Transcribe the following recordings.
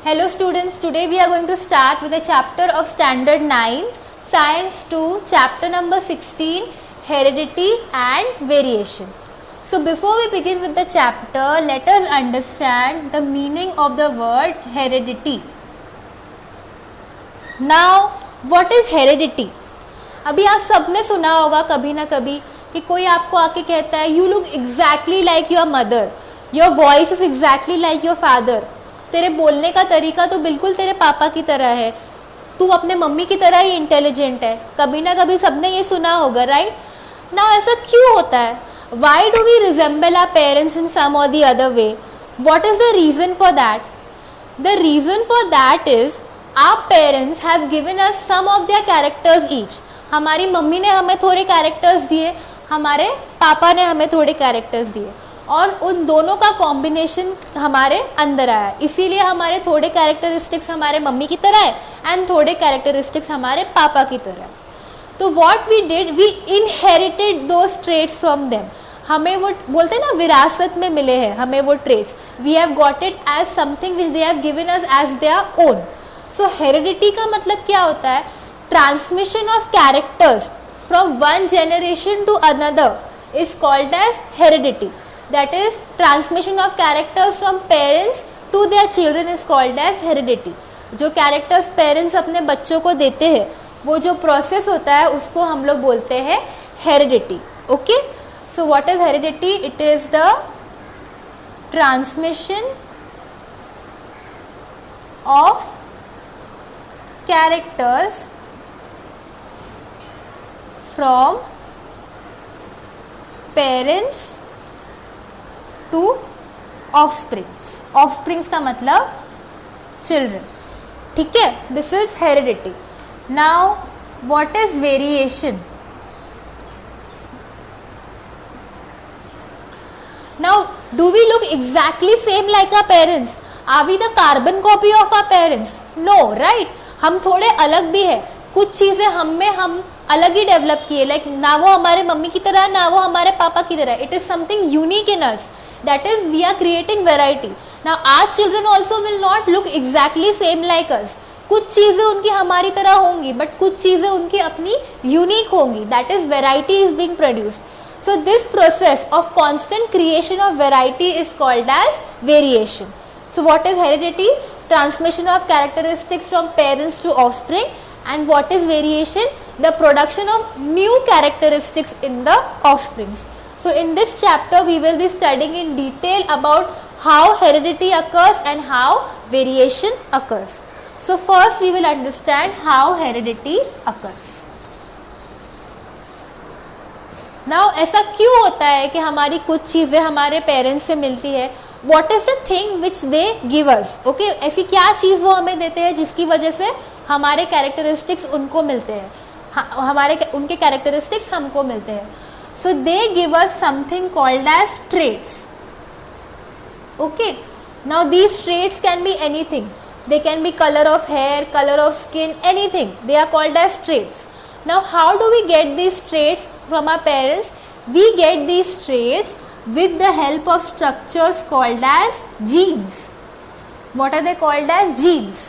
Hello students, today we are going to start with a chapter of Standard 9, Science 2, chapter number 16, Heredity and Variation. So before we begin with the chapter, let us understand the meaning of the word heredity. Now, what is heredity? अभी आप सबने सुना होगा कभी ना कभी कि कोई आपको आके कहता है you look exactly like your mother, your voice is exactly like your father. तेरे बोलने का तरीका तो बिल्कुल तेरे पापा की तरह है, तू अपने मम्मी की तरह ही इंटेलिजेंट है. कभी ना कभी सबने ये सुना होगा, राइट? नाउ ऐसा क्यों होता है? Why do we resemble our parents in some or the other way? What is the reason for that? The reason for that is our parents have given us some of their characters each. हमारी mummy ने हमें थोड़े characters दिए, हमारे पापा ने हमें थोड़े कैरेक्टर्स दिए, और उन दोनों का कॉम्बिनेशन हमारे अंदर आया. इसीलिए हमारे थोड़े कैरेक्टरिस्टिक्स हमारे मम्मी की तरह है एंड थोड़े कैरेक्टरिस्टिक्स हमारे पापा की तरह है. तो what we did, we inherited those traits from them. हमें वो बोलते हैं ना, विरासत में मिले हैं हमें वो traits. We have got it as something which they have given us as their own. So heredity का मतलब क्या होता है? Transmission of characters from one generation to another is called as heredity. That is, transmission of characters from parents to their children is called as heredity. जो characters parents अपने बच्चों को देते हैं, वो जो process होता है उसको हम लोग बोलते हैं heredity. Okay? So what is heredity? It is the transmission of characters from parents to offsprings. Offsprings का मतलब चिल्ड्रन. ठीक है, this is heredity. Now what is variation? Now do we look exactly same like our parents? Are we the carbon copy of our parents? No, right. हम थोड़े अलग भी है. कुछ चीजें हम अलग ही डेवलप किए, लाइक ना वो हमारे मम्मी की तरह, ना वो हमारे पापा की तरह. It is something unique in us. That is, we are creating variety. Now our children also will not look exactly same like us. कुछ चीजें उनकी हमारी तरह होंगी, but कुछ चीजें उनकी अपनी यूनिक होंगी. That is, variety is being produced. So this process of constant creation of variety is called as variation. So what is heredity? Transmission of characteristics from parents to offspring. And what is variation? The production of new characteristics in the offsprings. So in this chapter we will be studying in detail about how heredity occurs and how variation occurs. So first we will understand how heredity occurs. Now ऐसा क्यों होता है कि हमारी कुछ चीज़ें हमारे parents से मिलती है? What is the thing which they give us? Okay, ऐसी क्या चीज़ वो हमें देते हैं जिसकी वजह से हमारे कैरेक्टरिस्टिक्स उनको मिलते हैं, हमारे उनके कैरेक्टरिस्टिक्स हमको मिलते हैं. So they give us something called as traits. Okay. Now these traits can be anything. They can be color of hair, color of skin, anything. They are called as traits. Now how do we get these traits from our parents? We get these traits with the help of structures called as genes. What are they called as? Genes.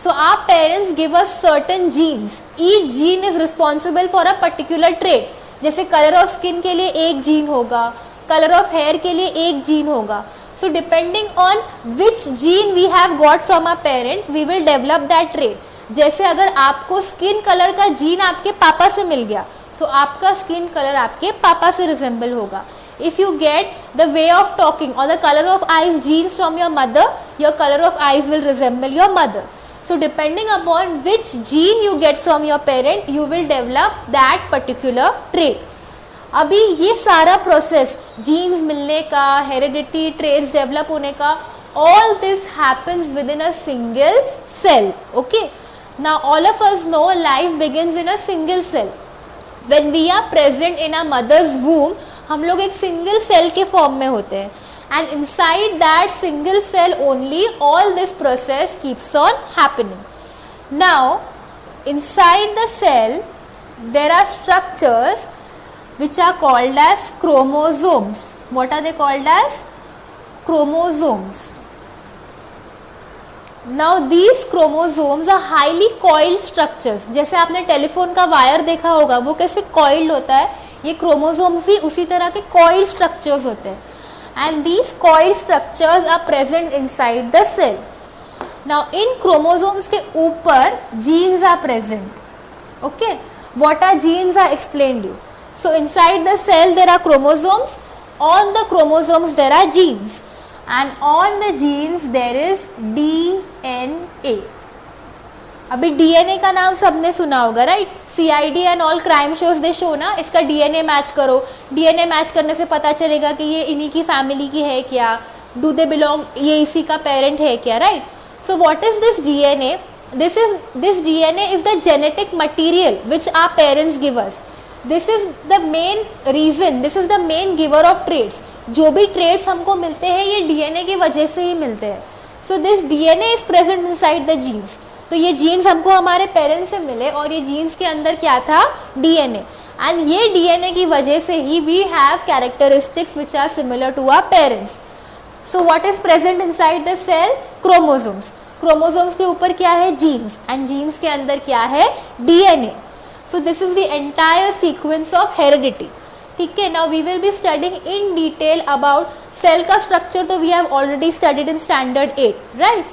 So our parents give us certain genes. Each gene is responsible for a particular trait. जैसे colour of skin के लिए एक gene होगा, colour of hair के लिए एक gene होगा. So depending on which gene we have got from a parent we will develop that trait. जैसे अगर आपको स्किन कलर का जीन आपके पापा से मिल गया तो आपका स्किन कलर आपके पापा से रिजेंबल होगा. If you get the way of talking or the colour of eyes genes from your mother, your colour of eyes will resemble your mother. So depending upon which gene you get from your parent, you will develop that particular trait. अभी ये सारा process jeans मिलने का, heredity, traits develop होने का, all this happens within a single cell. Okay? Now all of us know life begins in a single cell. When we are present in our mother's womb, हम लोग एक single cell के form में होते हैं. And inside that single cell only all this process keeps on happening. Now inside the cell there are structures which are called as chromosomes. What are they called as? Chromosomes. Now these chromosomes are highly coiled structures. जैसे आपने telephone का wire देखा होगा, वो कैसे coiled होता है, ये क्रोमोसोम्स भी उसी तरह के कॉइल्ड स्ट्रक्चर्स होते हैं. And these coiled structures are present inside the cell. Now in chromosomes के ऊपर genes are present. Okay, what are genes are explained you. So inside the cell there are chromosomes, on the chromosomes there are genes, and on the genes there is DNA. अभी DNA का नाम सबने सुना होगा, right? CID and all crime shows they show ना, इसका DNA match करो. DNA match करने से पता चलेगा कि ये इन्हीं की फैमिली की है क्या, डू दे बिलोंग, ये इसी का पेरेंट है क्या, right? So what is this DNA? This DNA is the genetic material which our parents give us. This is the main reason, this is the main giver of traits. जो भी trades हमको मिलते हैं ये DNA की वजह से ही मिलते हैं. So this DNA is present inside the genes. तो ये जीन्स हमको हमारे पेरेंट्स से मिले और ये जीन्स के अंदर क्या था, डीएनए. एंड ये डीएनए की वजह से ही we have characteristics which are similar to our parents. So what is present inside the cell? Chromosomes. Chromosomes के ऊपर क्या है, जीन्स, एंड जीन्स के अंदर क्या है, DNA. So this is the entire sequence of heredity. ठीक है. Now we will be studying in detail about cell का स्ट्रक्चर. तो we have already studied in standard 8, right?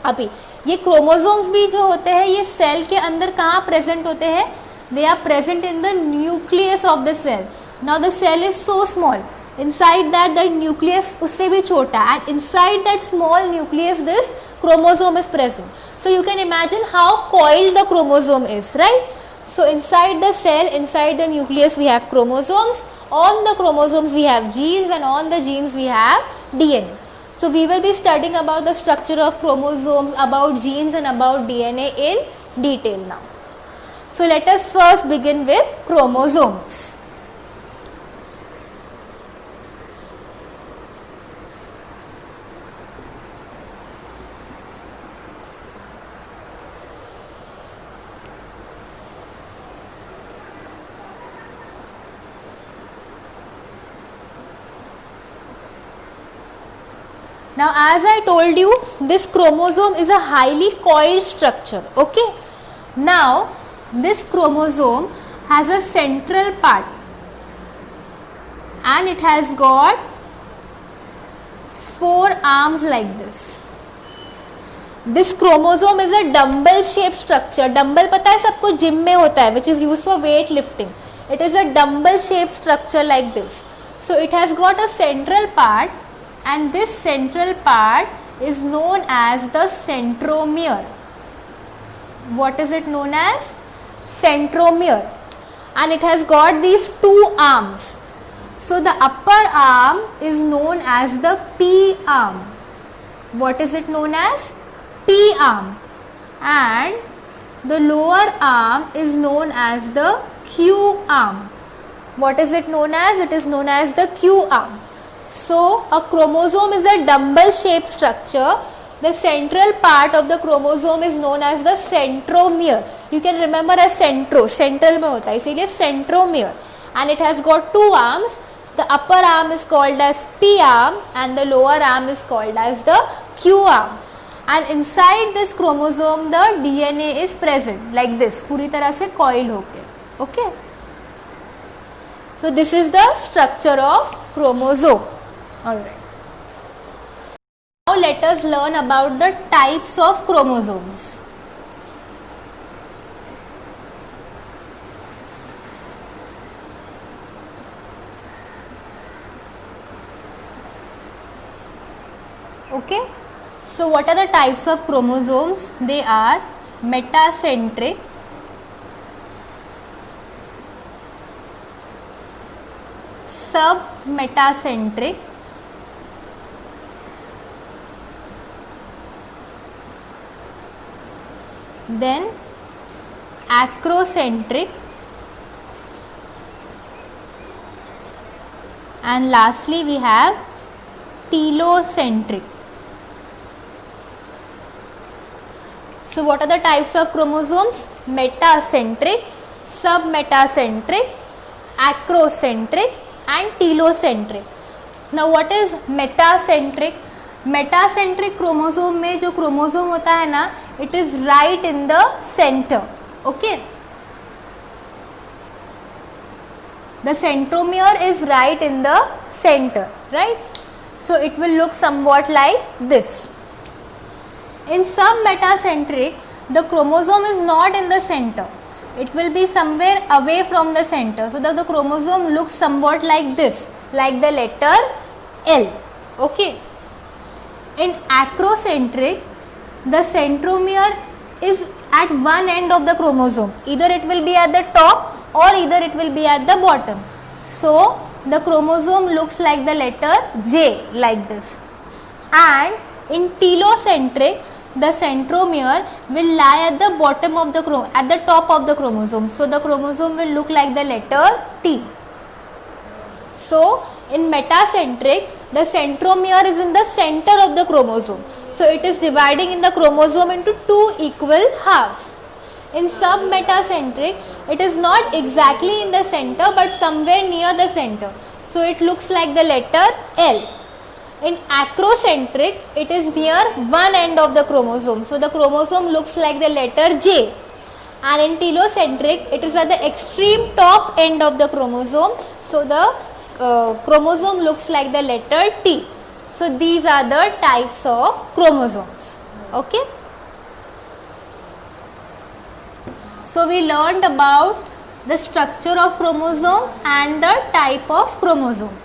अभी ये क्रोमोसोम्स भी जो होते हैं ये सेल के अंदर कहाँ प्रेजेंट होते हैं? They are present in the nucleus of the cell. Now the cell is so small, inside that nucleus उससे भी छोटा, and inside that small nucleus this chromosome is present. So you can imagine how coiled the chromosome is, right? So inside the cell, inside the nucleus we have chromosomes, on the chromosomes we have genes, and on the genes we have DNA. So we will be studying about the structure of chromosomes, about genes and about DNA in detail now. So let us first begin with chromosomes. Now as I told you, this chromosome is a highly coiled structure. Okay. Now this chromosome has a central part and it has got 4 arms like this. This chromosome is a dumbbell shaped structure. Dumbbell पता है सबको gym में होता है, which is used for weight lifting. It is a dumbbell shaped structure like this. So it has got a central part, and this central part is known as the centromere. What is it known as? Centromere. And it has got these 2 arms. So the upper arm is known as the P arm. What is it known as? P arm. And the lower arm is known as the Q arm. What is it known as? It is known as the Q arm. So a chromosome is a dumbbell shaped structure. The central part of the chromosome is known as the centromere. You can remember as centro, central में होता है, इसीलिए centromere. And it has got 2 arms. The upper arm is called as P arm and the lower arm is called as the Q arm. And inside this chromosome the DNA is present like this, पूरी तरह से coil होके. Okay. So this is the structure of chromosome. Alright. Now let us learn about the types of chromosomes. Okay. So what are the types of chromosomes? They are metacentric, submetacentric, then acrocentric, and lastly we have telocentric. So what are the types of chromosomes? Metacentric, submetacentric, acrocentric and telocentric. Now what is metacentric? Metacentric chromosome में जो chromosome होता है ना, it is right in the centre. Okay, the centromere is right in the center, right? So it will look somewhat like this. In some metacentric, the chromosome is not in the center, it will be somewhere away from the center, so that the chromosome looks somewhat like this, like the letter L. Okay, in acrocentric, the centromere is at one end of the chromosome, either it will be at the top or either it will be at the bottom. So the chromosome looks like the letter J, like this. And in telocentric, the centromere will lie at the bottom of the at the top of the chromosome, so the chromosome will look like the letter T. So in metacentric, the centromere is in the center of the chromosome, so it is dividing in the chromosome into two equal halves. In submetacentric, it is not exactly in the center but somewhere near the center, so it looks like the letter L. In acrocentric, it is near one end of the chromosome, so the chromosome looks like the letter J. And in telocentric, it is at the extreme top end of the chromosome, so the chromosome looks like the letter T. So these are the types of chromosomes. Okay. So we learned about the structure of chromosome and the type of chromosome.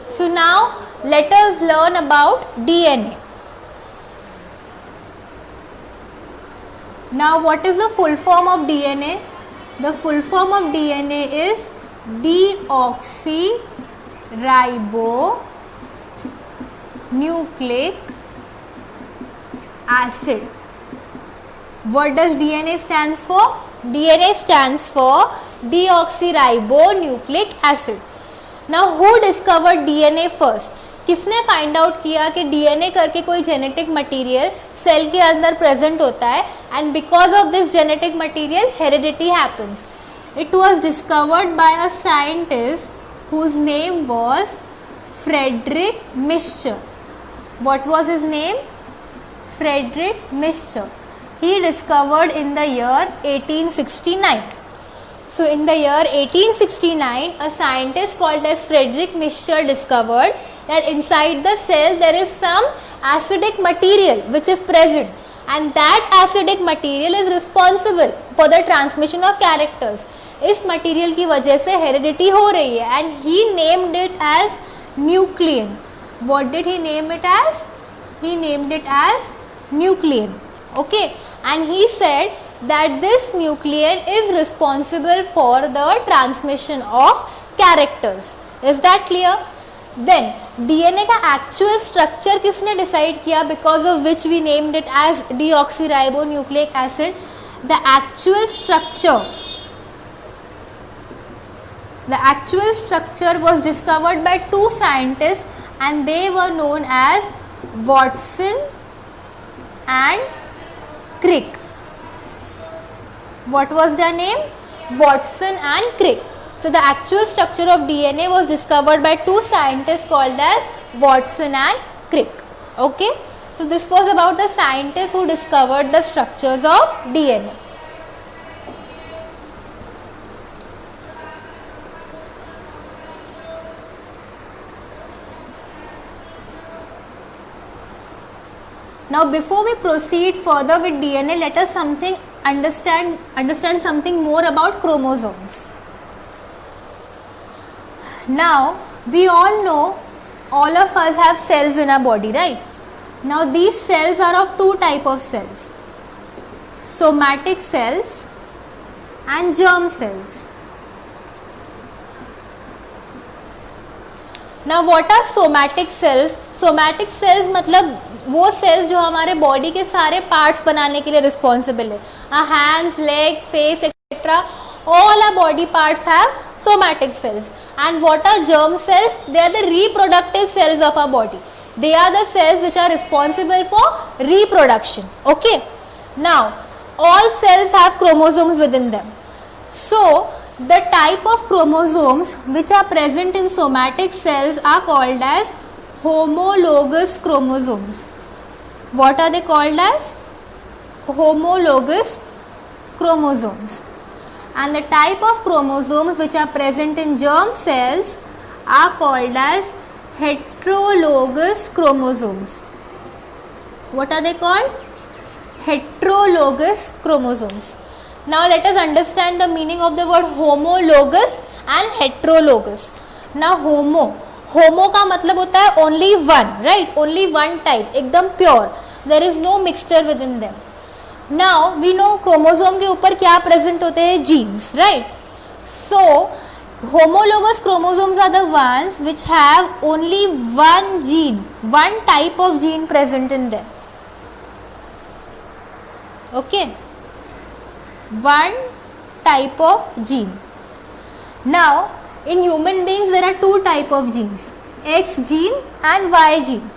So now let us learn about DNA. Now what is the full form of DNA? The full form of DNA is deoxyribonucleic acid. What does DNA stands for? DNA stands for deoxyribonucleic acid. Now who discovered DNA first? किसने find out किया कि DNA करके कोई genetic material cell के अंदर present होता है and because of this genetic material heredity happens. It was discovered by a scientist whose name was Friedrich Miescher. What was his name? Friedrich Miescher. He discovered in the year 1869. So in the year 1869, a scientist called as Friedrich Miescher discovered that inside the cell there is some acidic material which is present, and that acidic material is responsible for the transmission of characters. इस material की वजह से heredity हो रही है and he named it as nuclein. What did he name it as? He named it as nuclein. Okay, and he said that this nuclein is responsible for the transmission of characters. Is that clear? Then DNA का actual structure किसने decide किया, because of which we named it as deoxyribonucleic acid? The actual structure was discovered by two scientists and they were known as Watson and Crick. What was their name? Watson and Crick. So the actual structure of DNA was discovered by two scientists called as Watson and Crick. Okay, so this was about the scientists who discovered the structures of DNA. Now before we proceed further with DNA, let us understand something more about chromosomes. Now we all know all of us have cells in our body, right? Now these cells are of two type of cells, somatic cells and germ cells. Now what are somatic cells? Somatic cells मतलब वो sales जो हमारे body के सारे parts बनाने के लिए responsible है. Hands, leg, face etcetera, all our body parts have somatic cells. And what are germ cells? They are the reproductive cells of our body. They are the cells which are responsible for reproduction. Okay, now all cells have chromosomes within them. So The type of chromosomes which are present in somatic cells are called as homologous chromosomes. What are they called as? Homologous chromosomes. And the type of chromosomes which are present in germ cells are called as heterologous chromosomes. What are they called? Heterologous chromosomes. Now let us understand the meaning of the word homologous and heterologous. Now homo का मतलब होता है only one, right? Only one type, एकदम pure. There is no mixture within them. Now we know chromosome के ऊपर क्या present होते हैं? Genes, right? So homologous chromosomes are the ones which have only one gene, one type of gene present in them. Okay, one type of gene. Now in human beings there are two type of genes, X gene and Y gene.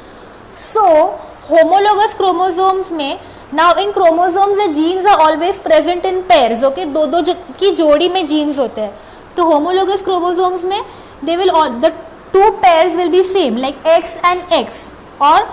So homologous chromosomes में, now in chromosomes the genes are always present in pairs. Okay, दो की जोड़ी में genes होते हैं. तो homologous chromosomes में they will all, the two pairs will be same, like X and X or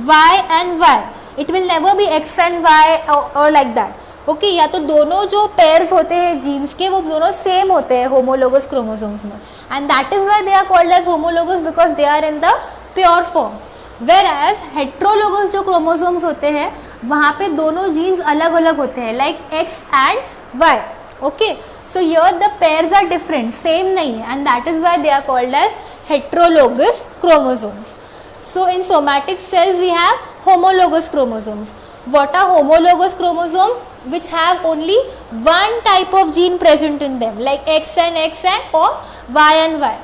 Y and Y. It will never be X and Y or like that. Okay, या तो दोनों जो pairs होते हैं genes के वो दोनों same होते हैं homologous chromosomes में, and that is why they are called as homologous because they are in the pure form. Whereas heterologous जो chromosomes होते हैं वहाँ पे दोनों genes अलग अलग होते हैं, like X and Y. Okay, so here the pairs are different, same नहीं है, and that is why they are called as heterologous chromosomes. So in somatic cells we have homologous chromosomes. What are homologous chromosomes? Which have only one type of gene present in them, like X and or Y and Y.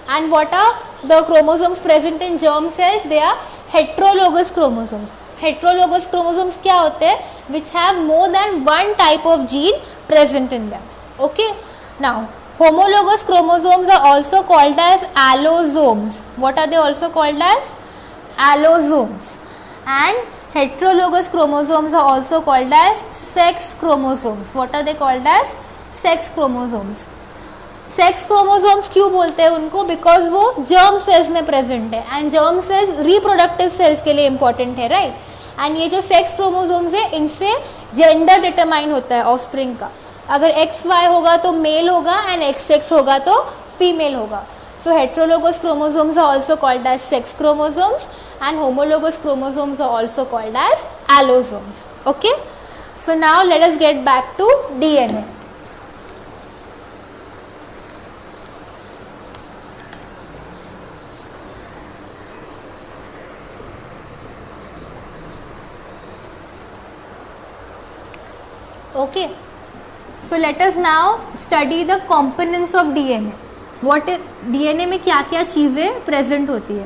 And what are the chromosomes present in germ cells? They are heterologous chromosomes. Heterologous chromosomes क्या होते हैं? Which have more than one type of gene present in them. Okay. Now homologous chromosomes are also called as allosomes. What are they also called as? Allosomes. And heterologous chromosomes are also called as sex chromosomes. What are they called as? Sex chromosomes. Sex chromosomes क्यों बोलते हैं उनको? Because वो germ cells में present है, and germ cells reproductive cells के लिए important है, राइट? एंड ये जो सेक्स क्रोमोसोम्स है इनसे जेंडर डिटरमाइन होता है ऑफस्प्रिंग का. अगर एक्स वाई होगा तो मेल होगा एंड एक्स एक्स होगा तो फीमेल होगा. So heterologous chromosomes are also called as sex chromosomes and homologous chromosomes are also called as allosomes. Okay, so now let us get back to DNA. Okay, so let us now study the components of DNA. What DNA में क्या क्या चीज़ें present होती है?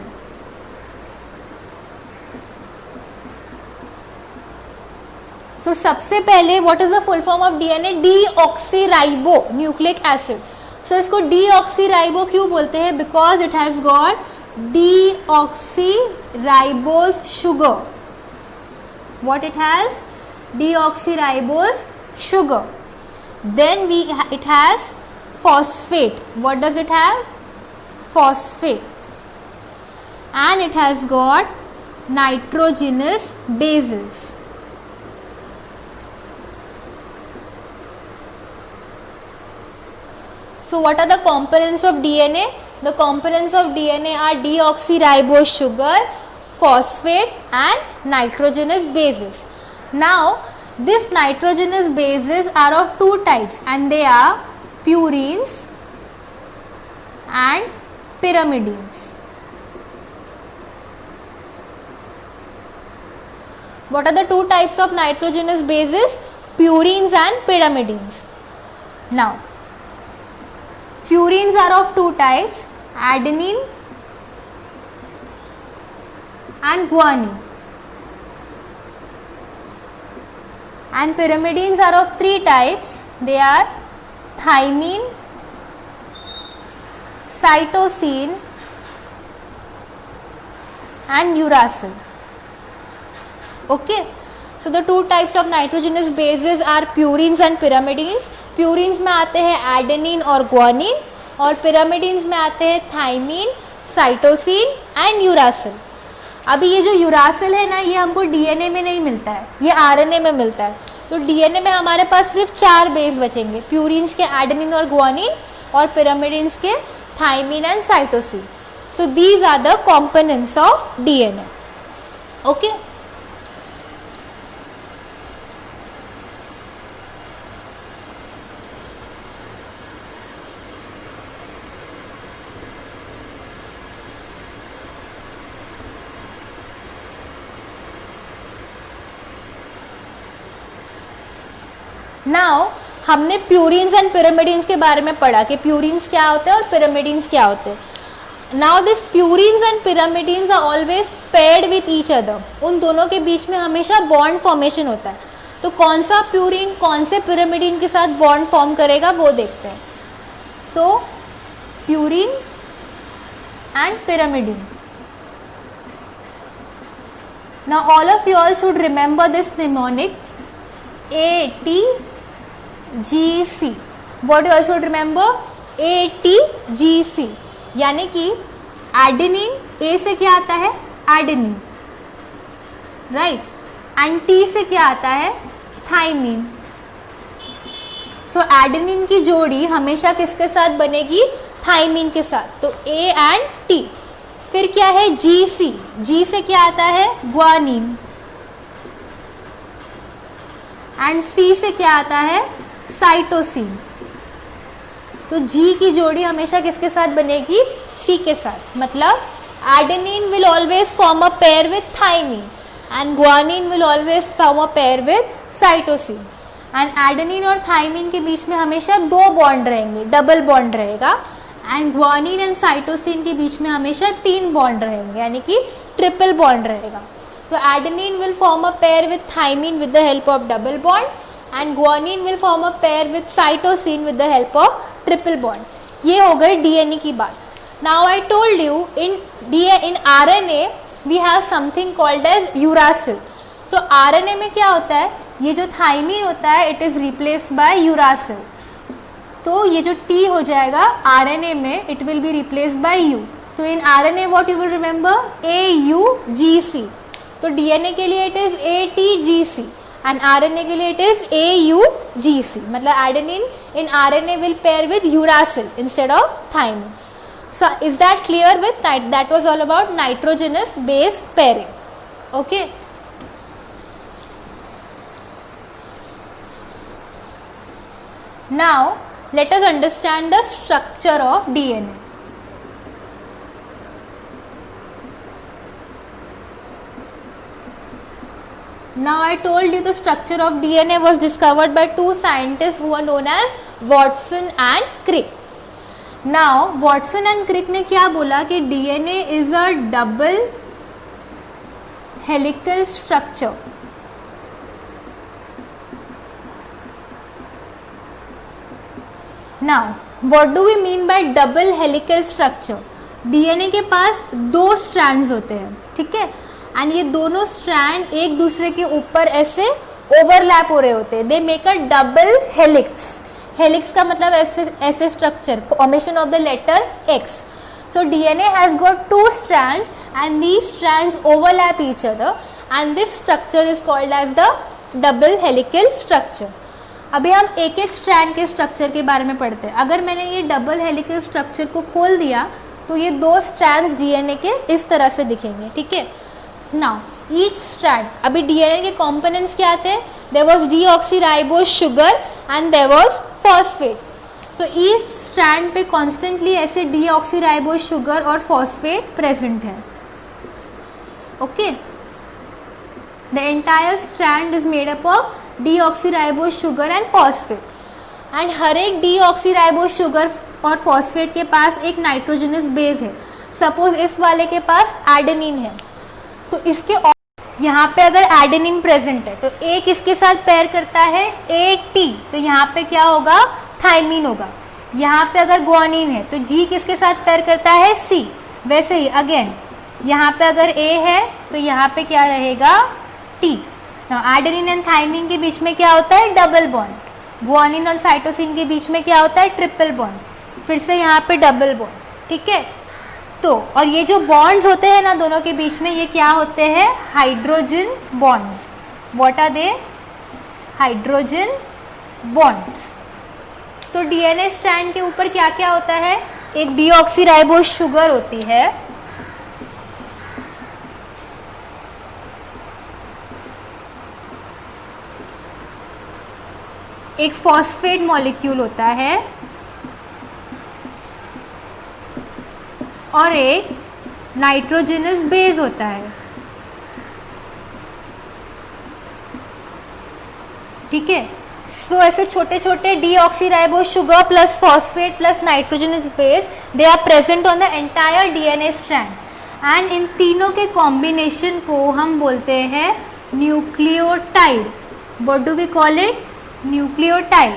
So सबसे पहले what is the full form of DNA? Deoxyribonucleic acid. So इसको deoxyribo क्यों बोलते हैं? Because it has got deoxyribose sugar. What it has? Deoxyribose sugar. Then it has phosphate. What does it have? Phosphate. And it has got nitrogenous bases. So what are the components of DNA? The components of DNA are deoxyribose sugar, phosphate and nitrogenous bases. Now these nitrogenous bases are of two types and they are purines and pyrimidines. What are the two types of nitrogenous bases? Purines and pyrimidines. Now purines are of two types, adenine and guanine. And pyrimidines are of three types. They are thymine, cytosine and uracil. Okay, so the two types of nitrogenous bases are purines and pyrimidines. Purines में आते हैं adenine और guanine, और pyrimidines में आते हैं thymine, cytosine and uracil. अभी ये जो यूरासिल है ना, ये हमको डीएनए में नहीं मिलता है, ये आरएनए में मिलता है। तो डीएनए में हमारे पास सिर्फ 4 बेस बचेंगे, प्यूरिन्स के एडेनिन और ग्वानिन, और पिरामिडिन्स के thymine and cytosine. So these are the components of DNA. Okay, now हमने प्यूरिन्स एंड पिरामिडिन्स के बारे में पढ़ा कि प्यूरिन्स क्या होते हैं और पिरामिडिन्स क्या होते हैं। Now this purines and pyrimidines are always paired with each other, उन दोनों के बीच में हमेशा बॉन्ड फॉर्मेशन होता है। तो कौन सा प्यूरिन कौन से पिरामिडिन के साथ बॉन्ड फॉर्म करेगा वो देखते हैं। तो purine and pyrimidine, now all of you all should remember this mnemonic ATGC. What you all should remember? ATGC, यानी कि एडेनिन, ए से क्या आता है एडेनिन, राइट, एंड टी से क्या आता है थाइमिन। सो एडेनिन की जोड़ी हमेशा किसके साथ बनेगी, थाइमिन के साथ। तो ए एंड टी। फिर क्या है GC, जी से क्या आता है ग्वानिन, एंड सी से क्या आता है साइटोसिन। तो जी की जोड़ी हमेशा किसके साथ बनेगी, सी के साथ। मतलब adenine will always form a pair with thymine and guanine will always form a pair with cytosine. And adenine और थाइमिन के बीच में हमेशा 2 बॉन्ड रहेंगे, डबल बॉन्ड रहेगा। एंड ग्वानिन एंड साइटोसिन के बीच में हमेशा 3 बॉन्ड रहेंगे, यानी कि ट्रिपल बॉन्ड रहेगा। तो adenine will form a pair with thymine with the help of double bond, and guanine will form a pair with cytosine with the help of triple bond. ये हो गई डीएनए की बात. Now I told you in RNA we have something called as uracil. तो RNA में क्या होता है, ये जो थाइमिन होता है it is replaced by uracil. तो ये जो T हो जाएगा RNA में it will be replaced by U. तो in RNA what you will remember, AUGC. तो डीएनए के लिए it is ATGC and RNA के लिए इट इज AUGC. मतलब adenine in RNA will pair with uracil instead of thymine. So is that clear with that was all about nitrogenous base pairing. Okay, now let us understand the structure of DNA. Now I told you the structure of DNA was discovered by 2 scientists who are known as Watson and Crick. Now Watson and Crick ने क्या बोला कि DNA is a double helical structure. Now what do we mean by double helical structure? DNA के पास 2 strands होते हैं, ठीक है, and ये दोनों स्ट्रैंड एक दूसरे के ऊपर ऐसे ओवरलैप हो रहे होते हैं. They make a double helix. Helix का मतलब ऐसे structure, formation of the letter X. So DNA has got 2 strands and these strands overlap each other and this structure is called as the double helical structure. अभी हम एक एक strand के structure के बारे में पढ़ते हैं. अगर मैंने ये डबल हेलिकल स्ट्रक्चर को खोल दिया तो ये 2 स्ट्रैंड्स डीएनए के इस तरह से दिखेंगे, ठीक है. Now each strand, अभी डीएनए के कंपोनेंट्स क्या आते हैं, there was deoxyribose sugar and there was phosphate. तो each strand पे constantly ऐसे deoxyribose sugar और phosphate present है. Okay, the entire strand is made up of deoxyribose sugar and phosphate. and हर एक deoxyribose sugar और phosphate के पास एक nitrogenous base है. सपोज इस वाले के पास एडेनिन है, तो इसके यहाँ पे अगर एडेनिन प्रेजेंट है तो ए किसके साथ पेयर करता है, AT. तो यहाँ पे क्या होगा, थाइमिन होगा. यहाँ पे अगर ग्वानिन है तो G किसके साथ पेयर करता है, C. वैसे ही अगेन यहाँ पे अगर A है तो यहाँ पे क्या रहेगा, T. Now adenine and thymine के बीच में क्या होता है, डबल बॉन्ड. गुआनिन और साइटोसिन के बीच में क्या होता है, ट्रिपल बॉन्ड, फिर से यहाँ पे डबल बॉन्ड, ठीक है। तो और ये जो बॉन्ड्स होते हैं ना दोनों के बीच में, ये क्या होते हैं, hydrogen bonds. What are they, hydrogen bonds. तो डीएनए स्ट्रैंड के ऊपर क्या क्या होता है, एक डीऑक्सीराइबोज शुगर होती है, एक फॉस्फेट मॉलिक्यूल होता है और एक नाइट्रोजनस बेस होता है, ठीक है। सो ऐसे छोटे छोटे deoxyribose sugar plus phosphate plus nitrogenous base, they are present on the entire DNA strand, and इन तीनों के कॉम्बिनेशन को हम बोलते हैं nucleotide. What do we call it, nucleotide.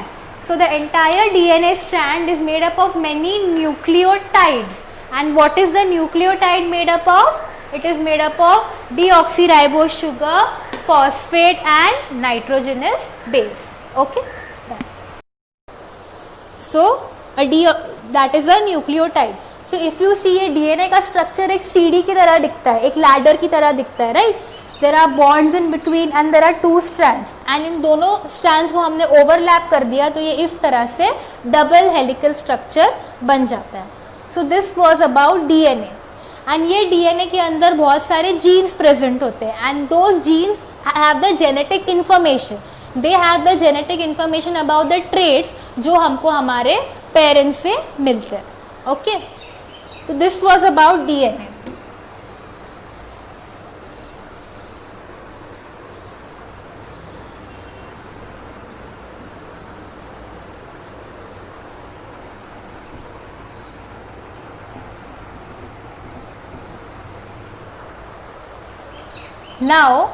So the entire DNA strand is made up of many nucleotides. And what is the nucleotide made up of? It is made up of deoxyribose sugar, phosphate and nitrogenous base. Okay. So that is a nucleotide. So if you see a DNA का structure एक सीढ़ी की तरह दिखता है, एक ladder की तरह दिखता है, right? There are bonds in between and there are two strands, and इन दोनों strands को हमने overlap कर दिया तो ये इस तरह से double helical structure बन जाता है. So this was about DNA, and ये DNA के अंदर बहुत सारे genes present होते हैं, and those genes have the genetic information. They have the genetic information about the traits जो हमको हमारे parents से मिलते हैं. Okay, तो this was about DNA. Now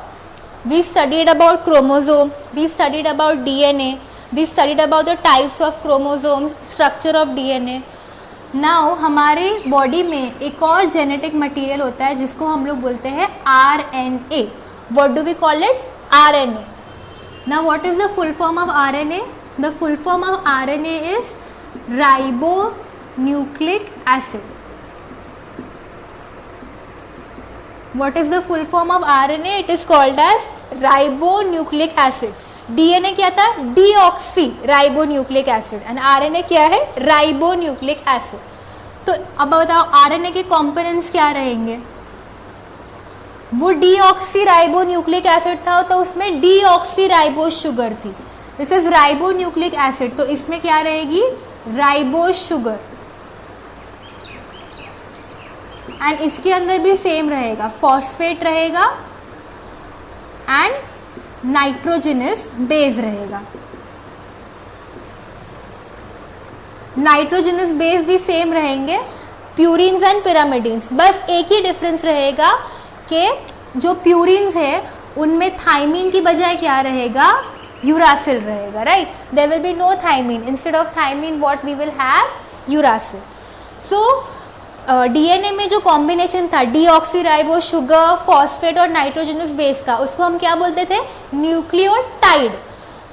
we studied about chromosome, we studied about DNA, we studied about the types of chromosomes, structure of DNA. Now हमारे body में एक और जेनेटिक मटेरियल होता है जिसको हम लोग बोलते हैं RNA. What do we call it? RNA. Now what is the full form of RNA? The full form of RNA is ribonucleic acid. What is the full form of RNA? It is called as ribonucleic acid. DNA क्या था? Deoxy ribonucleic acid, and RNA क्या है? Ribonucleic acid. तो अब बताओ RNA के components क्या रहेंगे? वो डीऑक्सी राइबोन्यूक्लिक एसिड था तो उसमें डीऑक्सी राइबोज शुगर थी. दिस इज राइबोन्यूक्लिक एसिड, तो इसमें क्या रहेगी? Ribose sugar. एंड इसके अंदर भी सेम रहेगा, फॉस्फेट रहेगा एंड नाइट्रोजनस बेस रहेगा. नाइट्रोजनस बेस भी सेम रहेंगे, प्यूरिन्स एंड पिरामिडिन्स. बस एक ही डिफरेंस रहेगा कि जो प्यूरिन्स है उनमें थाइमीन की बजाय क्या रहेगा? यूरासिल रहेगा, right? There will be no thymine. Instead of thymine what we will have? Uracil. So DNA में जो कॉम्बिनेशन था डीऑक्सीराइबोज शुगर, फॉस्फेट और नाइट्रोजनस बेस का, उसको हम क्या बोलते थे? न्यूक्लियोटाइड.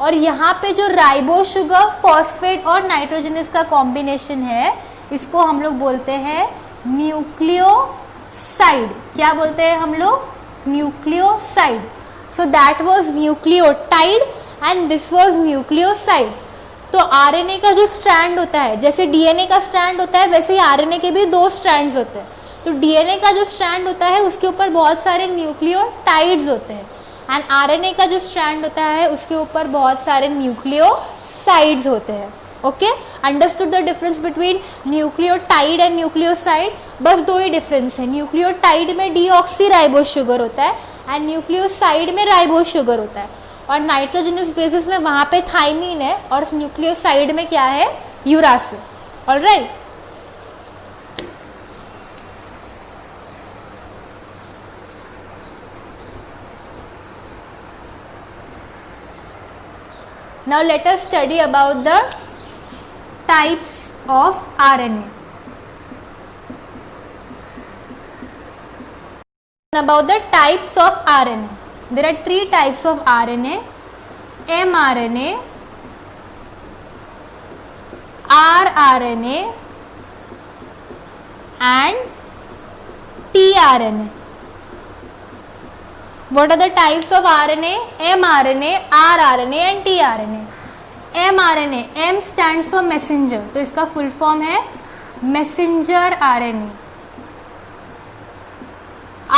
और यहाँ पे जो राइबोज शुगर, फॉस्फेट और नाइट्रोजनस का कॉम्बिनेशन है इसको हम लोग बोलते हैं न्यूक्लियोसाइड. क्या बोलते हैं हम लोग? Nucleoside. So that was nucleotide and this was nucleoside. तो आरएनए का जो स्ट्रैंड होता है, जैसे डीएनए का स्ट्रैंड होता है वैसे ही आरएनए के भी 2 स्ट्रैंड्स होते हैं. तो डीएनए का जो स्ट्रैंड होता है उसके ऊपर बहुत सारे न्यूक्लियोटाइड्स होते हैं, एंड आरएनए का जो स्ट्रैंड होता है उसके ऊपर बहुत सारे न्यूक्लियोसाइड्स होते हैं. Okay, understood the difference between nucleotide and nucleoside? बस 2 ही डिफरेंस है. न्यूक्लियोटाइड में डीऑक्सीराइबोज शुगर होता है एंड न्यूक्लियोसाइड में राइबोज शुगर होता है, और नाइट्रोजनस बेसिस में वहां पे थाइमीन है और न्यूक्लियोसाइड में क्या है? Uracil. Alright. Now let us study about the types of RNA. About the types of RNA. There are 3 types of RNA: mRNA, rRNA and tRNA. What are the types of RNA? mRNA, rRNA and tRNA. mRNA, M stands for messenger, तो इसका full form है messenger RNA.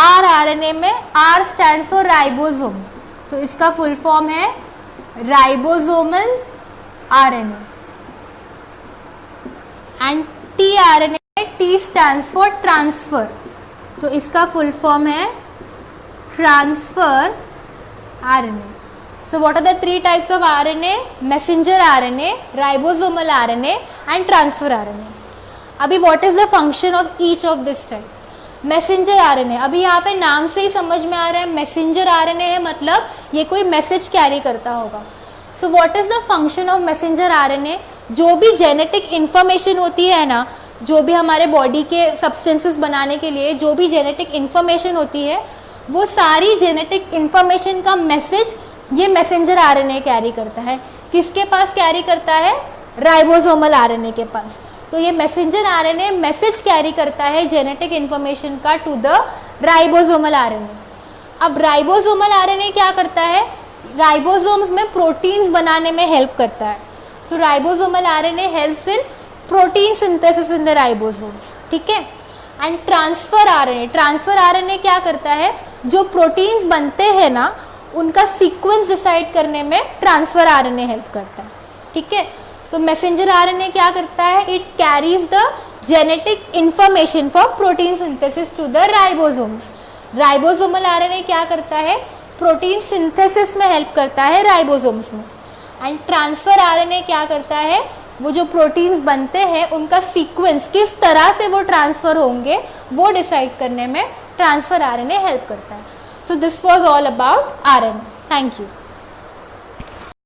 rRNA में R stands for ribosomes, तो इसका full form है ribosomal RNA. And tRNA, T stands for transfer, तो इसका full form है transfer RNA. So what are the three types of RNA? Messenger RNA, ribosomal RNA and transfer RNA. अभी what is the function of each of this type? Messenger RNA, अभी यहाँ पे नाम से ही समझ में आ रहा है Messenger RNA है, मतलब ये कोई मैसेज कैरी करता होगा. So what is the function of Messenger RNA? जो भी जेनेटिक इंफॉर्मेशन होती है ना, जो भी हमारे बॉडी के सब्सटेंसेस बनाने के लिए जो भी जेनेटिक इंफॉर्मेशन होती है, वो सारी जेनेटिक इंफॉर्मेशन का मैसेज ये मैसेंजर आरएनए कैरी करता है. किसके पास कैरी करता है? राइबोसोमल आरएनए के पास. तो ये मैसेंजर आरएनए मैसेज कैरी करता है जेनेटिक इंफॉर्मेशन का टू द राइबोसोमल आरएनए. अब राइबोसोमल आरएनए क्या करता है? राइबोसोम्स में प्रोटीन्स बनाने में हेल्प करता है. So ribosomal RNA helps in protein synthesis in the ribosomes. ठीक है. एंड ट्रांसफर आरएनए क्या करता है? जो प्रोटीन्स बनते हैं ना, उनका सीक्वेंस डिसाइड करने में ट्रांसफर आरएनए हेल्प करता है. ठीक है. तो मैसेंजर आरएनए क्या करता है? It carries the genetic information for protein synthesis to the ribosomes. Ribosomal RNA क्या करता है? प्रोटीन सिंथेसिस में हेल्प करता है राइबोसोम्स में. एंड ट्रांसफर आरएनए क्या करता है? वो जो प्रोटीन्स बनते हैं उनका सीक्वेंस किस तरह से वो ट्रांसफर होंगे वो डिसाइड करने में ट्रांसफर आरएनए हेल्प करता है. So this was all about RNA. Thank you.